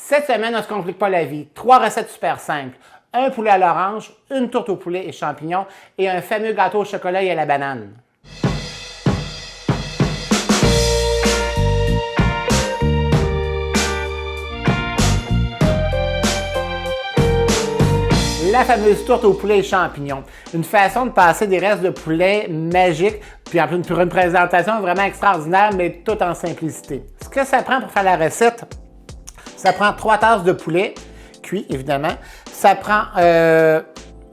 Cette semaine, on ne se complique pas la vie. 3 recettes super simples. Un poulet à l'orange, une tourte au poulet et champignons et un fameux gâteau au chocolat et à la banane. La fameuse tourte au poulet et champignons. Une façon de passer des restes de poulet magiques, puis pour une présentation vraiment extraordinaire, mais tout en simplicité. Ce que ça prend pour faire la recette, ça prend 3 tasses de poulet, cuit évidemment. Ça prend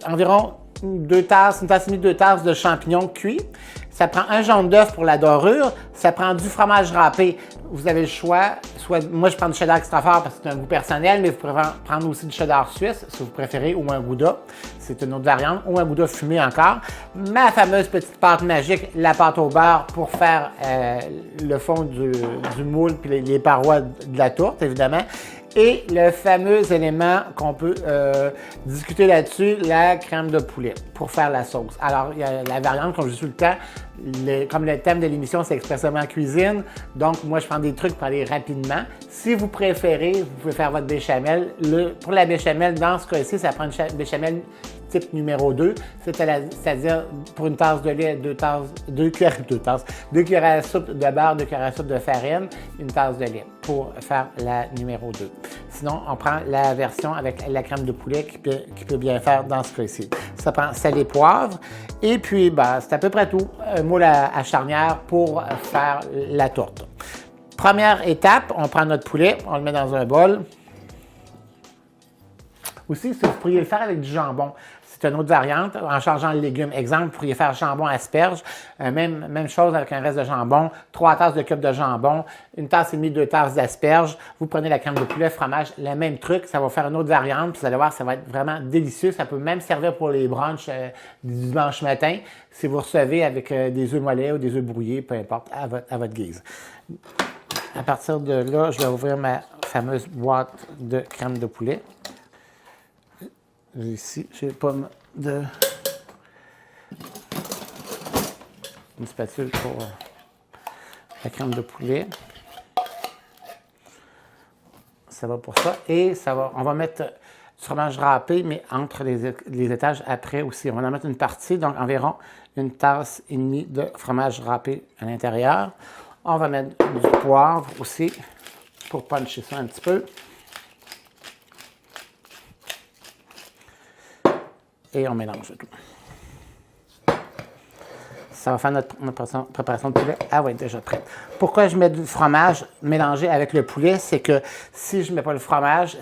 environ 2 tasses, une tasse et demie, 2 tasses de champignons cuits. Ça prend un jaune d'œuf pour la dorure. Ça prend du fromage râpé. Vous avez le choix. Moi, je prends du cheddar extra fort parce que c'est un goût personnel, mais vous pouvez prendre aussi du cheddar suisse, si vous préférez, ou un gouda. C'est une autre variante, ou un gouda fumé encore. Ma fameuse petite pâte magique, la pâte au beurre pour faire le fond du moule puis les parois de la tourte, évidemment. Et le fameux élément qu'on peut discuter là-dessus, la crème de poulet pour faire la sauce. Alors, il y a la variante, comme je dis tout le temps, comme le thème de l'émission, c'est expressément cuisine. Donc, moi, je prends des trucs pour aller rapidement. Si vous préférez, vous pouvez faire votre béchamel. Pour la béchamel, dans ce cas-ci, ça prend une béchamel type numéro 2, c'est-à-dire pour une tasse de lait, 2 cuillères à soupe de beurre, 2 cuillères à soupe de farine, une tasse de lait pour faire la numéro 2. Sinon, on prend la version avec la crème de poulet qui peut bien faire dans ce cas-ci. Ça prend sel et poivre. Et puis, c'est à peu près tout. Un moule à charnière pour faire la tourte. Première étape, on prend notre poulet, on le met dans un bol. Aussi, si vous pourriez le faire avec du jambon, c'est une autre variante, en changeant le légume. Exemple, vous pourriez faire jambon asperge, même chose avec un reste de jambon, 3 tasses de cube de jambon, une tasse et demie, 2 tasses d'asperges. Vous prenez la crème de poulet, fromage, le même truc, ça va faire une autre variante, puis vous allez voir, ça va être vraiment délicieux. Ça peut même servir pour les brunchs du dimanche matin, si vous recevez avec des œufs mollets ou des œufs brouillés, peu importe, à votre guise. À partir de là, je vais ouvrir ma fameuse boîte de crème de poulet. Ici, j'ai pas une spatule pour la crème de poulet. Ça va pour ça. Et on va mettre du fromage râpé, mais entre les étages après aussi. On va en mettre une partie, donc environ une tasse et demie de fromage râpé à l'intérieur. On va mettre du poivre aussi pour puncher ça un petit peu. Et on mélange tout. Ça va faire notre préparation de poulet. Ah oui, déjà prête. Pourquoi je mets du fromage mélangé avec le poulet? C'est que si je ne mets pas le fromage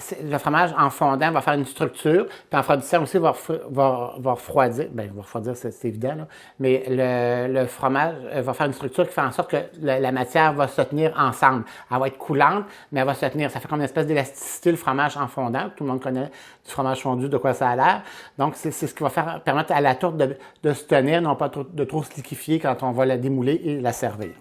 en fondant va faire une structure, puis en refroidissant aussi va refroidir. Bien, va refroidir, c'est évident, là. Mais le fromage va faire une structure qui fait en sorte que la matière va se tenir ensemble. Elle va être coulante, mais elle va se tenir. Ça fait comme une espèce d'élasticité, le fromage en fondant. Tout le monde connaît du fromage fondu, de quoi ça a l'air. Donc, c'est ce qui va permettre à la tourte de se tenir, non pas de trop se liquifier quand on va la démouler et la servir.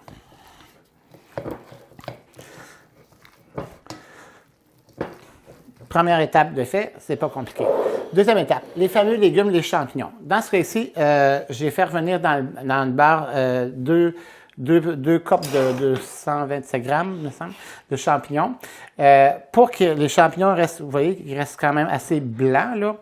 Première étape de fait, c'est pas compliqué. Deuxième étape, les fameux légumes, les champignons. Dans ce cas-ci, j'ai fait revenir dans le beurre deux copes de 127 grammes, me semble, de champignons. Pour que les champignons restent, vous voyez, ils restent quand même assez blancs, là.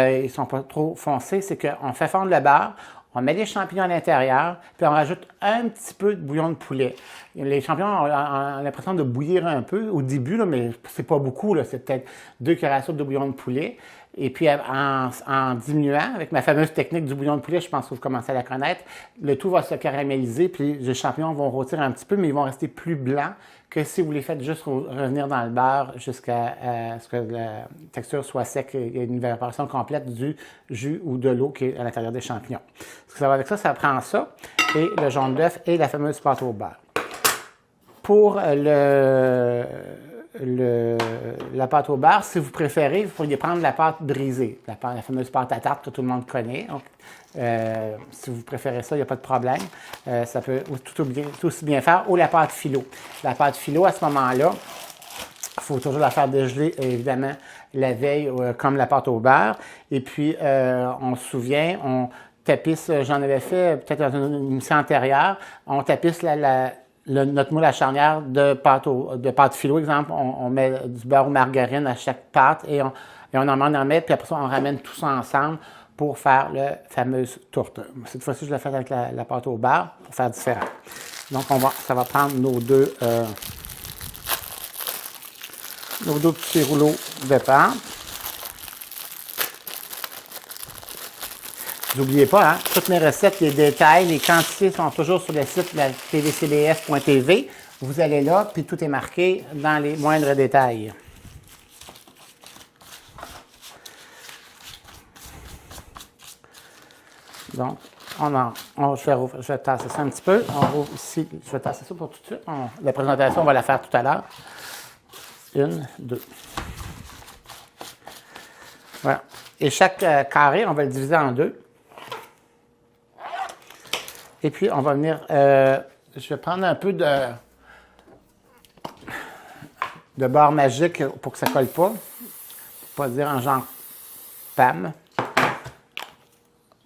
Ils ne sont pas trop foncés. C'est qu'on fait fondre le beurre, on met les champignons à l'intérieur, puis on rajoute un petit peu de bouillon de poulet. Les champignons ont l'impression de bouillir un peu au début, là, mais c'est pas beaucoup, là, c'est peut-être 2 cuillères à soupe de bouillon de poulet. Et puis, en diminuant, avec ma fameuse technique du bouillon de poulet, je pense que vous commencez à la connaître, le tout va se caraméliser, puis les champignons vont rôtir un petit peu, mais ils vont rester plus blancs que si vous les faites juste revenir dans le beurre jusqu'à ce que la texture soit sec et il y ait une évaporation complète du jus ou de l'eau qui est à l'intérieur des champignons. Ce que ça va avec ça, ça prend ça, et le jaune d'œuf et la fameuse pâte au beurre. Pour la pâte au beurre, si vous préférez, vous pourriez prendre la pâte brisée, la fameuse pâte à tarte que tout le monde connaît. Donc, si vous préférez ça, il n'y a pas de problème. Ça peut tout aussi bien faire. Ou la pâte philo. La pâte philo, à ce moment-là, il faut toujours la faire dégeler, évidemment, la veille, comme la pâte au beurre. Et puis, on se souvient, on tapisse, j'en avais fait peut-être dans une émission antérieure, on tapisse notre moule à charnière de pâte philo, exemple, on met du beurre ou margarine à chaque pâte et on en met, puis après ça, on ramène tout ça ensemble pour faire la fameuse tourte. Cette fois-ci, je l'ai fait avec la pâte au beurre pour faire différent. Donc, ça va prendre nos deux petits rouleaux de pâte. N'oubliez pas, hein, toutes mes recettes, les détails, les quantités sont toujours sur le site de la tvcbf.tv. Vous allez là, puis tout est marqué dans les moindres détails. Donc, je vais tasser ça un petit peu. On rouvre ici, je vais tasser ça pour tout de suite. La présentation, on va la faire tout à l'heure. 1, 2. Voilà. Et chaque carré, on va le diviser en 2. Et puis, on va venir, je vais prendre un peu de beurre magique pour que ça ne colle pas. Pour pas dire en genre PAM.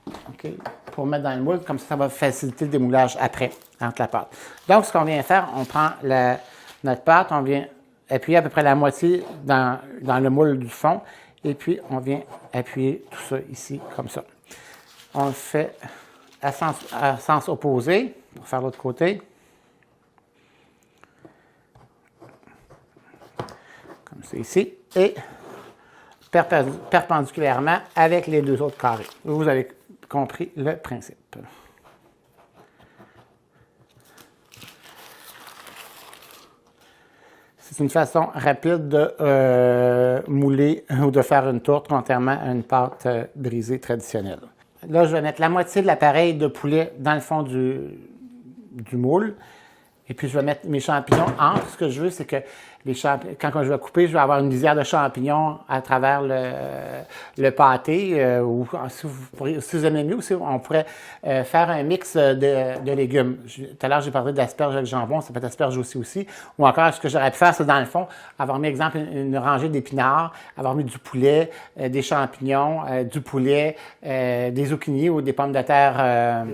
OK. Pour mettre dans le moule, comme ça va faciliter le démoulage après, entre la pâte. Donc, ce qu'on vient faire, on prend notre pâte, on vient appuyer à peu près la moitié dans le moule du fond, et puis on vient appuyer tout ça ici, comme ça. On le fait à sens opposé, pour faire l'autre côté. Comme c'est ici. Et perpendiculairement avec les deux autres carrés. Vous avez compris le principe. C'est une façon rapide de mouler ou de faire une tourte, contrairement à une pâte brisée traditionnelle. Là, je vais mettre la moitié de l'appareil de poulet dans le fond du moule. Et puis, je vais mettre mes champignons entre. Ce que je veux, c'est que quand je vais couper, je vais avoir une lisière de champignons à travers le pâté. Ou si vous aimez mieux aussi, on pourrait faire un mix de légumes. Tout à l'heure, j'ai parlé d'asperges avec jambon, ça peut être asperges aussi. Ou encore, ce que j'aurais pu faire, c'est dans le fond, avoir mis, exemple, une rangée d'épinards, avoir mis du poulet, des champignons, du poulet, des zucchini ou des pommes de terre,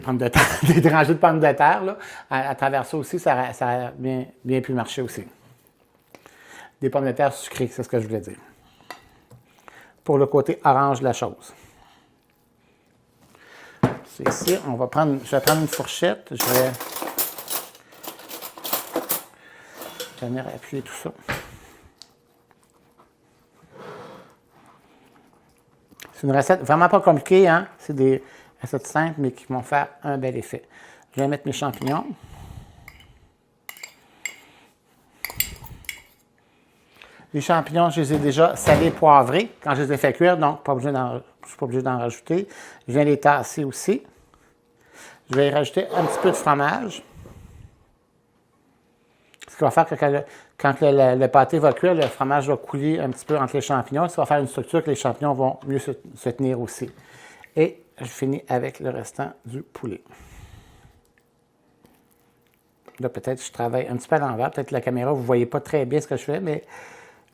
des rangées de pommes de terre. Là, à travers ça aussi, ça a bien pu marcher aussi. Des pommes de terre sucrées, c'est ce que je voulais dire. Pour le côté orange de la chose. C'est ici, je vais prendre une fourchette, je vais venir appuyer tout ça. C'est une recette vraiment pas compliquée, hein? C'est des recettes simples, mais qui vont faire un bel effet. Je vais mettre mes champignons. Les champignons, je les ai déjà salés, poivrés quand je les ai fait cuire, donc je ne suis pas obligé d'en rajouter. Je viens les tasser aussi. Je vais y rajouter un petit peu de fromage. Ce qui va faire que quand le pâté va cuire, le fromage va couler un petit peu entre les champignons. Ça va faire une structure que les champignons vont mieux se tenir aussi. Et je finis avec le restant du poulet. Là, peut-être je travaille un petit peu à l'envers. Peut-être la caméra, vous ne voyez pas très bien ce que je fais, mais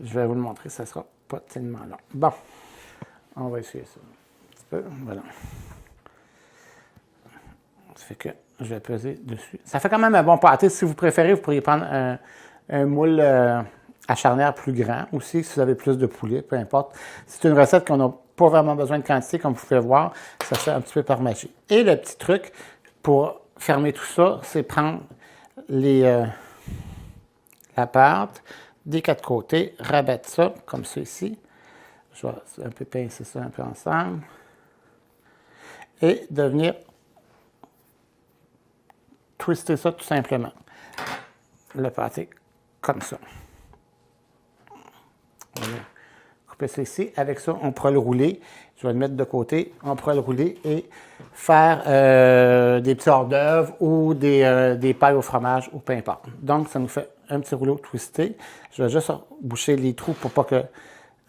je vais vous le montrer, ça ne sera pas tellement long. Bon, on va essayer ça un petit peu. Voilà. Ça fait que je vais peser dessus. Ça fait quand même un bon pâté. Si vous préférez, vous pourriez prendre un moule à charnière plus grand aussi, si vous avez plus de poulet, peu importe. C'est une recette qu'on n'a pas vraiment besoin de quantité, comme vous pouvez le voir. Ça se fait un petit peu par magie. Et le petit truc pour fermer tout ça, c'est prendre la pâte des quatre côtés, rabattre ça comme ça ici. Je vais un peu pincer ça un peu ensemble. Et de venir twister ça tout simplement. Le pâté comme ça. On va couper ça ici. Avec ça, on pourra le rouler. Je vais le mettre de côté. On pourra le rouler et faire des petits hors d'œuvre ou des pailles au fromage ou peu importe. Donc, ça nous fait un petit rouleau twisté. Je vais juste boucher les trous pour pas que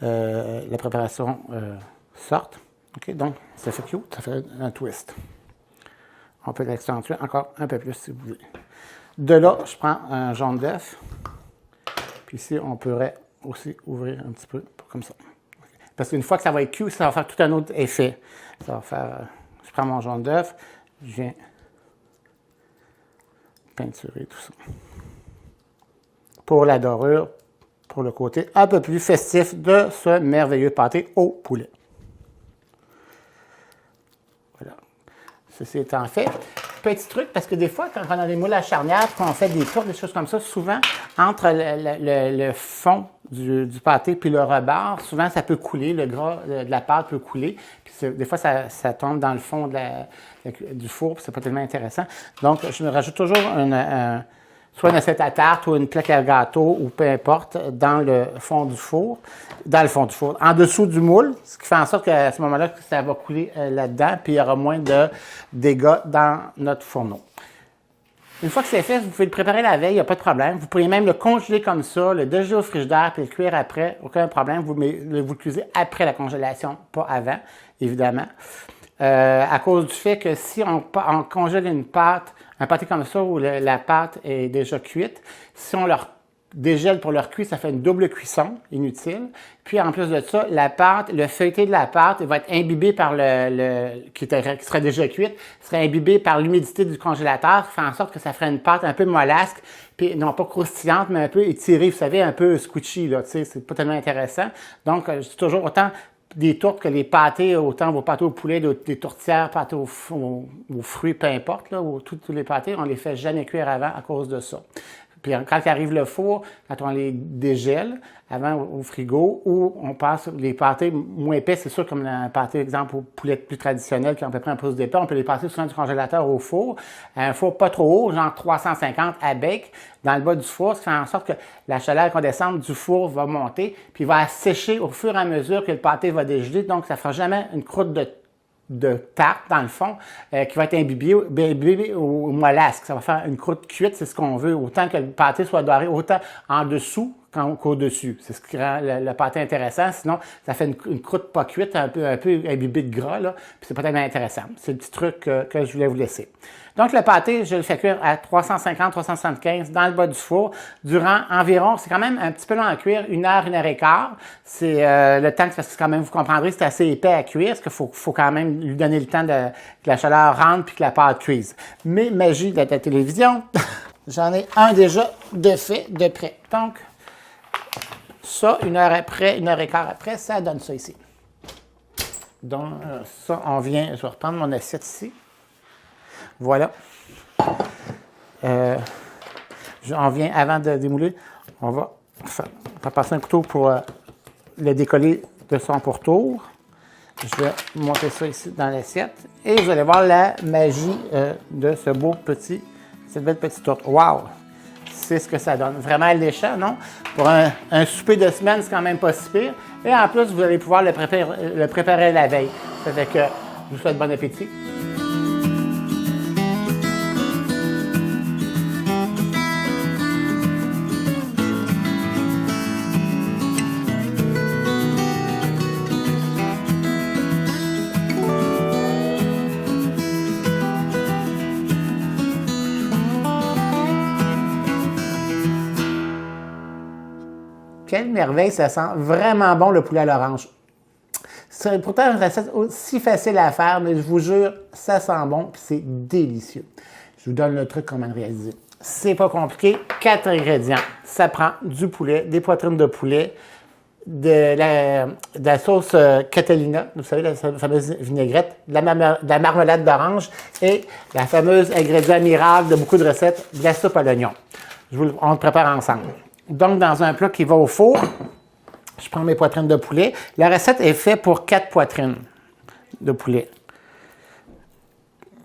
la préparation sorte. OK, donc, ça fait cute, ça fait un twist. On peut l'accentuer encore un peu plus si vous voulez. De là, je prends un jaune d'œuf. Puis ici, on pourrait aussi ouvrir un petit peu comme ça. Parce qu'une fois que ça va être cuit, ça va faire tout un autre effet. Ça va faire... je prends mon jaune d'œuf, je viens peinturer tout ça. Pour la dorure, pour le côté un peu plus festif de ce merveilleux pâté au poulet. Voilà. Ceci étant fait, petit truc, parce que des fois, quand on a des moules à charnière, quand on fait des tours, des choses comme ça, souvent, entre le fond du pâté puis le rebord, souvent, ça peut couler, le gras de la pâte peut couler. Puis des fois, ça tombe dans le fond du four, puis c'est pas tellement intéressant. Donc, je me rajoute toujours soit une assiette à tarte ou une plaque à gâteau ou peu importe, dans le fond du four, en dessous du moule, ce qui fait en sorte qu'à ce moment-là, ça va couler là-dedans, puis il y aura moins de dégâts dans notre fourneau. Une fois que c'est fait, vous pouvez le préparer la veille, il n'y a pas de problème. Vous pourriez même le congeler comme ça, le dégeler au frigidaire, puis le cuire après, aucun problème. Vous le cuisez après la congélation, pas avant, évidemment. À cause du fait que si on congèle un pâté comme ça où la pâte est déjà cuite, si on leur dégèle pour leur cuire, ça fait une double cuisson inutile. Puis en plus de ça, la pâte, le feuilleté de la pâte va être imbibé par qui serait déjà cuite, serait imbibé par l'humidité du congélateur, qui fait en sorte que ça ferait une pâte un peu mollasque, puis non pas croustillante, mais un peu étirée, vous savez, un peu squishy, là, tu sais, c'est pas tellement intéressant. Donc, je dis toujours autant des tourtes que les pâtés, autant vos pâtés au poulet, des tourtières, pâtés aux fruits, peu importe, là, ou tous les pâtés, on les fait jamais cuire avant à cause de ça. Puis quand arrive le four, quand on les dégèle avant au frigo, ou on passe les pâtés moins épais, c'est sûr, comme un pâté, exemple, au poulet plus traditionnel qui a à peu près un pouce d'épais, on peut les passer souvent du congélateur au four, à un four pas trop haut, genre 350 à bec, dans le bas du four, ce qui fait en sorte que la chaleur incandescente du four va monter, puis il va sécher au fur et à mesure que le pâté va dégeler, donc ça ne fera jamais une croûte de tarte, dans le fond, qui va être imbibé au mollasque. Ça va faire une croûte cuite, c'est ce qu'on veut, autant que le pâté soit doré, autant en dessous qu'au-dessus. C'est ce qui rend le pâté intéressant. Sinon, ça fait une croûte pas cuite, un peu imbibée de gras, là, puis c'est pas tellement intéressant. C'est le petit truc que je voulais vous laisser. Donc, le pâté, je le fais cuire à 350-375 dans le bas du four durant environ, c'est quand même un petit peu long à cuire, 1 heure, 1 heure et quart. C'est le temps, parce que quand même, vous comprendrez, c'est assez épais à cuire, parce qu'il faut quand même lui donner le temps que la chaleur rentre puis que la pâte cuise. Mais magie de la télévision, j'en ai un déjà de fait, de près. Donc, ça, 1 heure après, 1 heure et quart après, ça donne ça ici. Donc, ça, je vais reprendre mon assiette ici. Voilà. On vient, avant de démouler, on va passer un couteau pour le décoller de son pourtour. Je vais monter ça ici dans l'assiette. Et vous allez voir la magie de cette belle petite tourte. Wow! C'est ce que ça donne. Vraiment alléchant, non? Pour un souper de semaine, c'est quand même pas si pire. Et en plus, vous allez pouvoir le préparer la veille. Ça fait que je vous souhaite bon appétit. Quelle merveille, ça sent vraiment bon le poulet à l'orange. C'est pourtant une recette aussi facile à faire, mais je vous jure, ça sent bon et c'est délicieux. Je vous donne le truc comment le réaliser. C'est pas compliqué, 4 ingrédients. Ça prend du poulet, des poitrines de poulet, de la sauce Catalina, vous savez, la fameuse vinaigrette, de la marmelade d'orange et la fameuse ingrédient miracle de beaucoup de recettes, de la soupe à l'oignon. On le prépare ensemble. Donc, dans un plat qui va au four, je prends mes poitrines de poulet. La recette est faite pour 4 poitrines de poulet.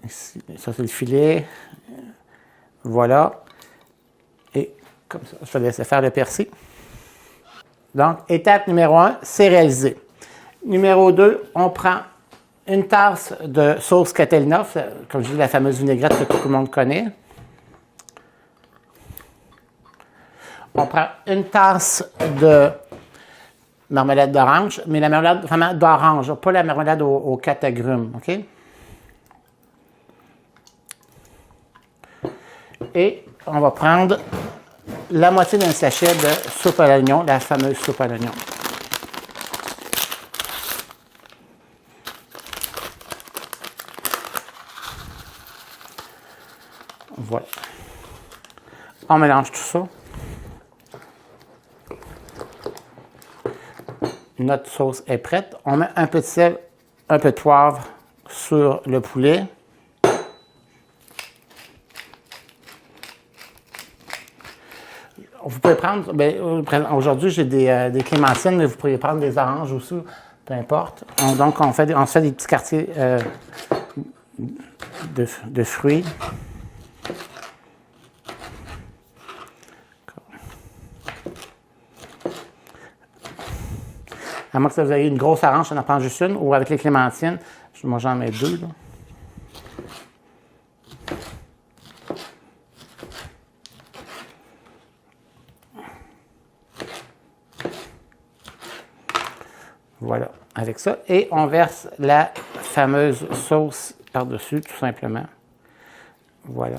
Ici, ça, c'est le filet. Voilà. Et comme ça, je vais laisser faire le persil. Donc, étape numéro 1, c'est réalisé. Numéro 2, on prend une tasse de sauce Catalina, comme je dis, la fameuse vinaigrette que tout le monde connaît. On prend une tasse de marmelade d'orange, mais la marmelade vraiment d'orange, pas la marmelade aux 4 agrumes, OK? Et on va prendre la moitié d'un sachet de soupe à l'oignon, la fameuse soupe à l'oignon. Voilà. On mélange tout ça. Notre sauce est prête. On met un peu de sel, un peu de poivre sur le poulet. Vous pouvez prendre, aujourd'hui j'ai des clémentines, mais vous pourriez prendre des oranges aussi, peu importe. Donc on se fait des petits quartiers de fruits. À moins que vous ayez une grosse orange, on en prend juste une, ou avec les clémentines, moi j'en mets 2. Là. Voilà, avec ça. Et on verse la fameuse sauce par-dessus, tout simplement. Voilà.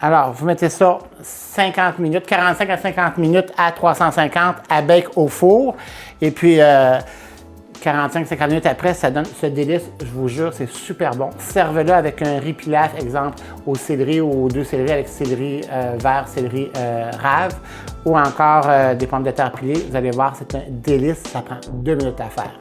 Alors, vous mettez ça 50 minutes, 45 à 50 minutes à 350 à bake au four. Et puis, 45-50 minutes après, ça donne ce délice, je vous jure, c'est super bon. Servez-le avec un riz pilaf, exemple, au céleri ou aux 2 céleris avec céleri vert, céleri rave, ou encore des pommes de terre pilées. Vous allez voir, c'est un délice, ça prend 2 minutes à faire.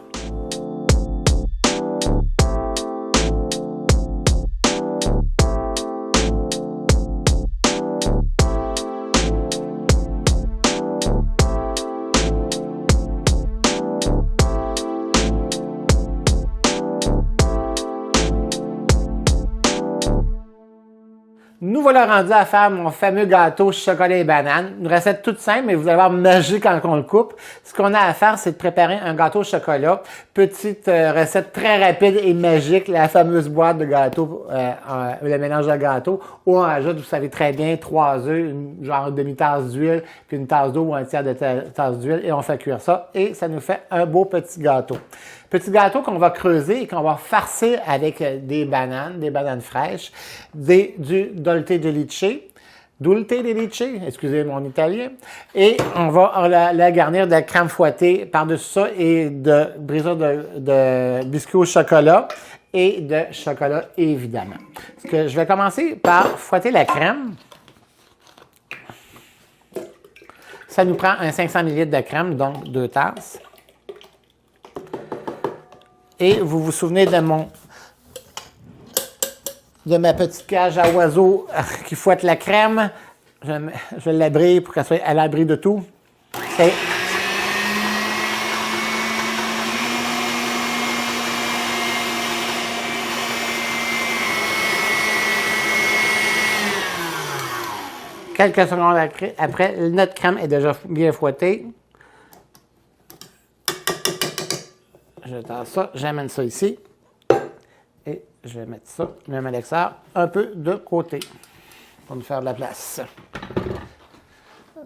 Nous voilà rendus à faire mon fameux gâteau chocolat et banane. Une recette toute simple, mais vous allez voir magique quand on le coupe. Ce qu'on a à faire, c'est de préparer un gâteau au chocolat. Petite recette très rapide et magique, la fameuse boîte de gâteau, le mélange de gâteau, où on ajoute, vous savez très bien, 3 œufs, genre une demi-tasse d'huile, puis une tasse d'eau ou un tiers de tasse d'huile, et on fait cuire ça, et ça nous fait un beau petit gâteau. Petit gâteau qu'on va creuser et qu'on va farcir avec des bananes fraîches, du dulce de leche, excusez mon italien, et on va la garnir de crème fouettée par-dessus ça et de brisure de biscuits au chocolat et de chocolat évidemment. Parce que je vais commencer par fouetter la crème. Ça nous prend un 500 ml de crème, donc 2 tasses. Et vous vous souvenez de ma petite cage à oiseaux qui fouette la crème. Je l'abris pour qu'elle soit à l'abri de tout. Et quelques secondes après, notre crème est déjà bien fouettée. Je tasse ça, j'amène ça ici. Et je vais mettre ça, le malaxeur, un peu de côté pour nous faire de la place.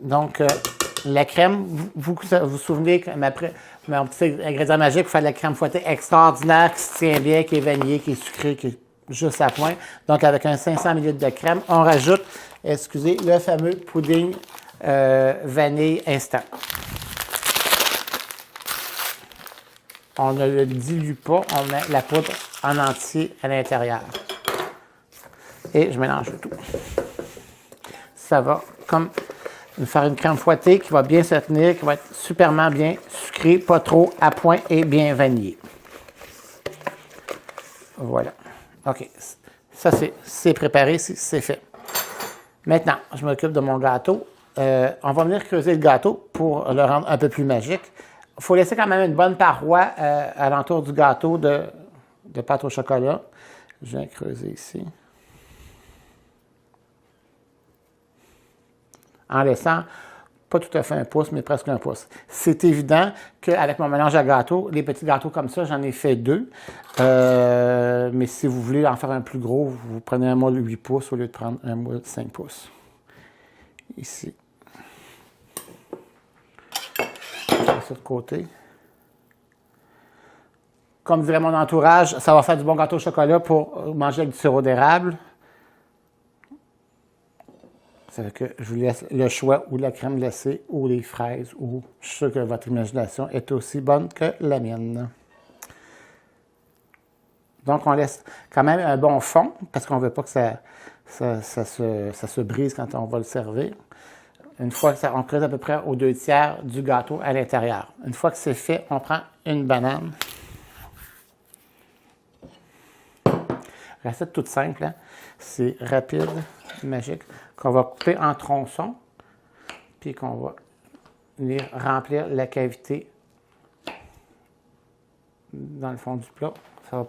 Donc, la crème, vous vous souvenez que mon petit ingrédient magique pour faire de la crème fouettée extraordinaire qui se tient bien, qui est vanillée, qui est sucrée, qui est juste à point. Donc, avec un 500 ml de crème, on rajoute, excusez, le fameux pudding vanille instant. On ne le dilue pas, on met la poudre en entier à l'intérieur. Et je mélange le tout. Ça va comme faire une crème fouettée qui va bien se tenir, qui va être superment bien sucrée, pas trop à point et bien vanillée. Voilà. OK. Ça, c'est préparé, c'est fait. Maintenant, je m'occupe de mon gâteau. On va venir creuser le gâteau pour le rendre un peu plus magique. Il faut laisser quand même une bonne paroi alentour du gâteau de pâte au chocolat. Je viens creuser ici. En laissant pas tout à fait un pouce, mais presque un pouce. C'est évident qu'avec mon mélange à gâteau, les petits gâteaux comme ça, j'en ai fait 2. Mais si vous voulez en faire un plus gros, vous prenez un moule 8 pouces au lieu de prendre un moule 5 pouces. Ici. De côté. Comme dirait mon entourage, ça va faire du bon gâteau au chocolat pour manger avec du sirop d'érable. Ça fait que je vous laisse le choix ou la crème glacée ou les fraises, ou je suis sûr que votre imagination est aussi bonne que la mienne. Donc, on laisse quand même un bon fond parce qu'on ne veut pas que ça ça se brise quand on va le servir. Une fois que ça, on creuse à peu près aux 2/3 du gâteau à l'intérieur. Une fois que c'est fait, on prend une banane. Recette toute simple, hein? C'est rapide, magique, qu'on va couper en tronçons, puis qu'on va venir remplir la cavité dans le fond du plat. Ça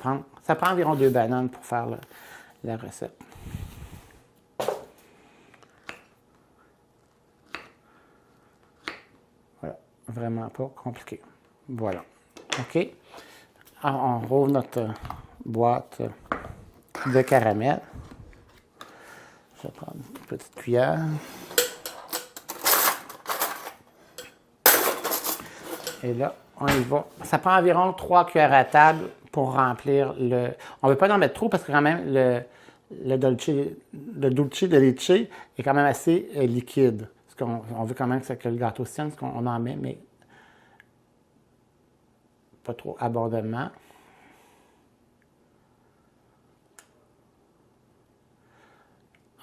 prend environ 2 bananes pour faire la recette. Voilà, vraiment pas compliqué. Voilà. OK. Alors, on rouvre notre boîte de caramel. Je vais prendre une petite cuillère. Et là, on y va. Ça prend environ 3 cuillères à table pour remplir le... On ne veut pas en mettre trop parce que quand même, le dulce de leche est quand même assez liquide. Parce qu'on veut quand même que le gâteau se tienne, parce qu'on en met, mais pas trop abondamment.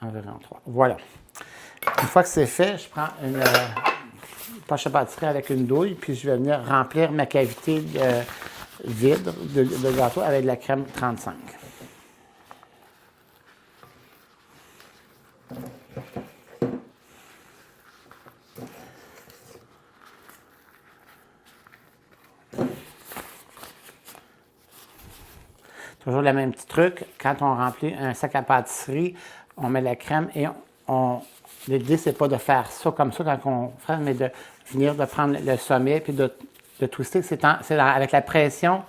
Environ 3. Voilà. Une fois que c'est fait, je prends une poche à pâtisserie avec une douille, puis je vais venir remplir ma cavité vide de gâteau avec de la crème 35. Toujours le même petit truc, quand on remplit un sac à pâtisserie, on met la crème et l'idée, c'est pas de faire ça comme ça quand on fait, mais de venir de prendre le sommet puis de twister. C'est avec la pression,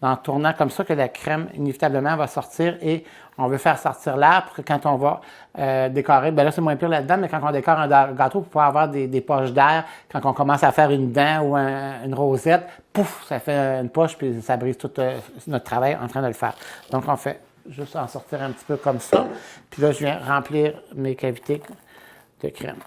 en tournant comme ça, que la crème, inévitablement, va sortir et on veut faire sortir l'air pour que quand on va décorer, bien là, c'est moins pire là-dedans, mais quand on décore un gâteau, pour pouvoir avoir des poches d'air, quand on commence à faire une dent ou une rosette, pouf, ça fait une poche puis ça brise tout notre travail en train de le faire. Donc, on fait juste en sortir un petit peu comme ça. Puis là, je viens remplir mes cavités de crème.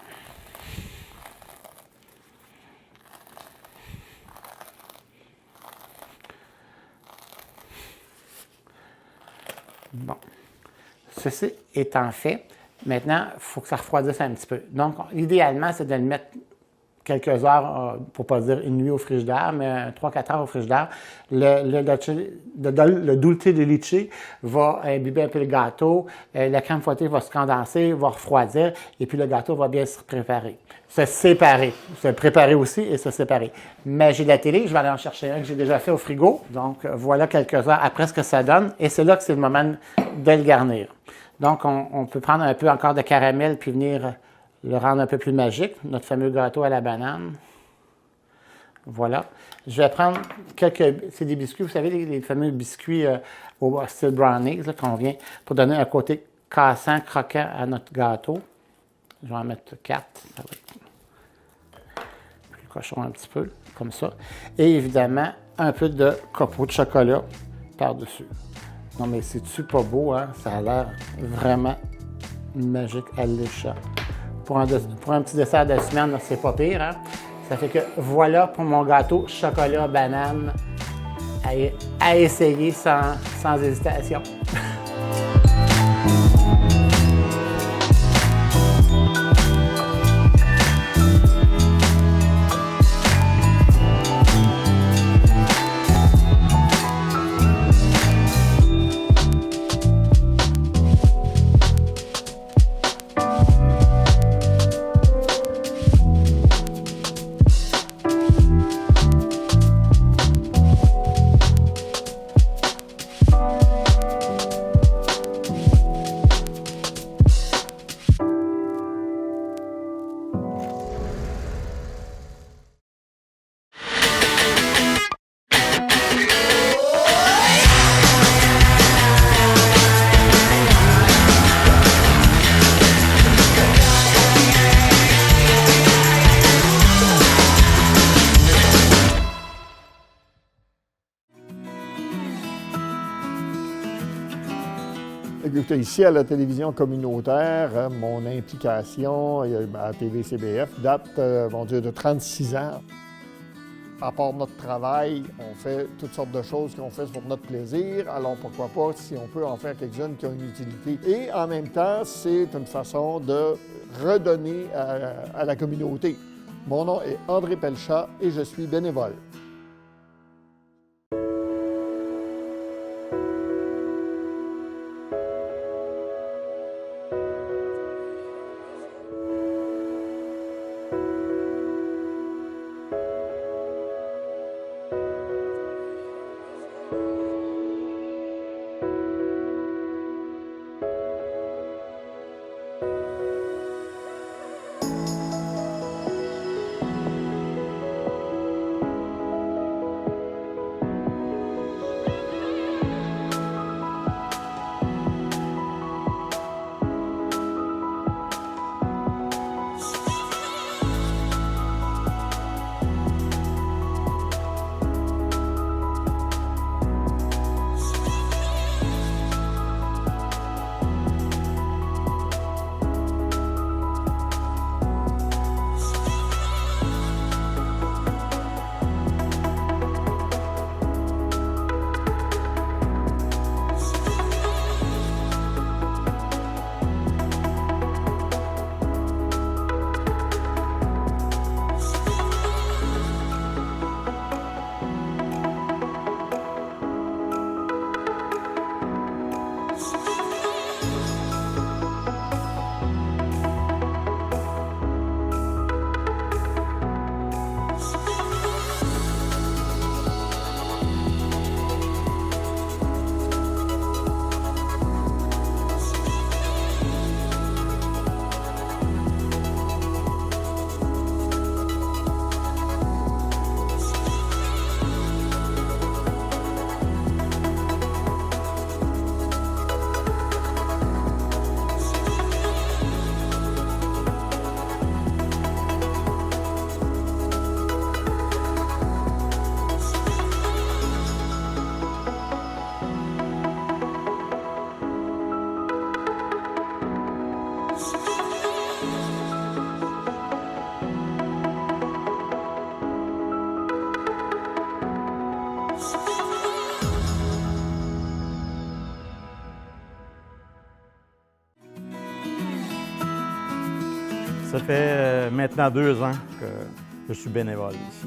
Bon. Ceci étant fait, maintenant, il faut que ça refroidisse un petit peu. Donc, idéalement, c'est de le mettre quelques heures, pour ne pas dire une nuit au frigidaire, mais 3-4 heures au frigidaire. Le dulce de leche va imbiber un peu le gâteau, la crème fouettée va se condenser, va refroidir, et puis le gâteau va bien se préparer. Se séparer. Se préparer aussi et se séparer. Mais j'ai de la télé, je vais aller en chercher un que j'ai déjà fait au frigo. Donc, voilà quelques heures après ce que ça donne, et c'est là que c'est le moment de le garnir. Donc, on peut prendre un peu encore de caramel puis venir le rendre un peu plus magique, notre fameux gâteau à la banane. Voilà. Je vais prendre c'est des biscuits, vous savez, les fameux biscuits au style brownies qu'on vient pour donner un côté cassant, croquant à notre gâteau. Je vais en mettre 4. Ça va être plus cochon un petit peu, comme ça. Et évidemment, un peu de copeaux de chocolat par-dessus. Non, mais c'est-tu pas beau, hein? Ça a l'air vraiment magique, alléchant. Pour un petit dessert de semaine, c'est pas pire, hein? Ça fait que voilà pour mon gâteau chocolat banane à essayer sans hésitation. Ici, à la télévision communautaire, mon implication à TVCBF date, de 36 ans. à part notre travail, on fait toutes sortes de choses qu'on fait pour notre plaisir. Alors pourquoi pas si on peut en faire quelques-unes qui ont une utilité. Et en même temps, c'est une façon de redonner à la communauté. Mon nom est André Pelchat et je suis bénévole. Ça fait maintenant 2 ans que je suis bénévole ici.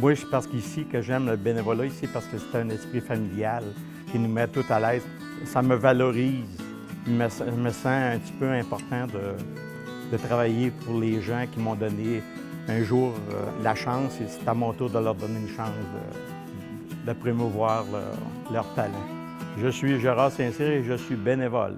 Moi, c'est parce qu'ici que j'aime le bénévolat ici, parce que c'est un esprit familial qui nous met tout à l'aise. Ça me valorise. Je me sens un petit peu important de travailler pour les gens qui m'ont donné un jour la chance, et c'est à mon tour de leur donner une chance de promouvoir leur talent. Je suis Gérard Saint-Cyr et je suis bénévole.